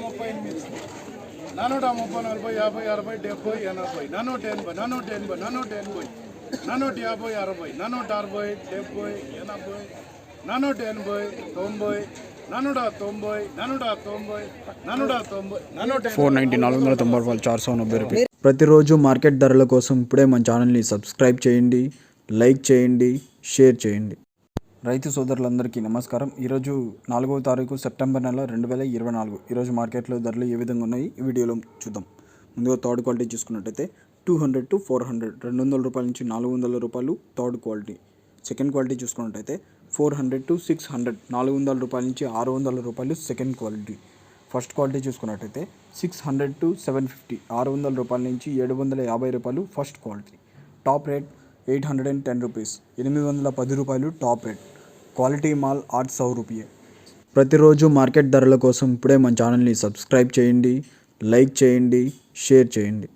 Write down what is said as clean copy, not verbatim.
438, 430, 40, 50, 60, 70, 480, 480, 480, 450, 60, 460, 70, 80, 480, 90, 490 490 రూపాయలు. ప్రతిరోజు మార్కెట్ ధరల కోసం ఇప్పుడే మన ఛానల్ని సబ్స్క్రైబ్ చేయండి, లైక్ చేయండి, షేర్ చేయండి. రైతు సోదరులందరికీ నమస్కారం. ఈరోజు 4వ తారీఖు సెప్టెంబర్ నెల 2024. ఈరోజు మార్కెట్లో ధరలు ఏ విధంగా ఉన్నాయి ఈ వీడియోలో చూద్దాం. ముందుగా థర్డ్ క్వాలిటీ చూసుకున్నట్టయితే 200 to 400, 200 రూపాయల నుంచి 400 రూపాయలు థర్డ్ క్వాలిటీ. సెకండ్ క్వాలిటీ చూసుకున్నట్టయితే 400 to 600, 400 రూపాయల నుంచి 600 రూపాయలు సెకండ్ క్వాలిటీ. ఫస్ట్ క్వాలిటీ చూసుకున్నట్టయితే 600 to 750, 600 రూపాయల నుంచి 750 రూపాయలు first quality. Top rate 810 rupees, 810 రూపాయలు టాప్ రేట్. క్వాలిటీ మాల్ 800 రూపాయలు. ప్రతిరోజు మార్కెట్ ధరల కోసం ఇప్పుడే మన ఛానల్ని సబ్స్క్రైబ్ చేయండి, లైక్ చేయండి, షేర్ చేయండి.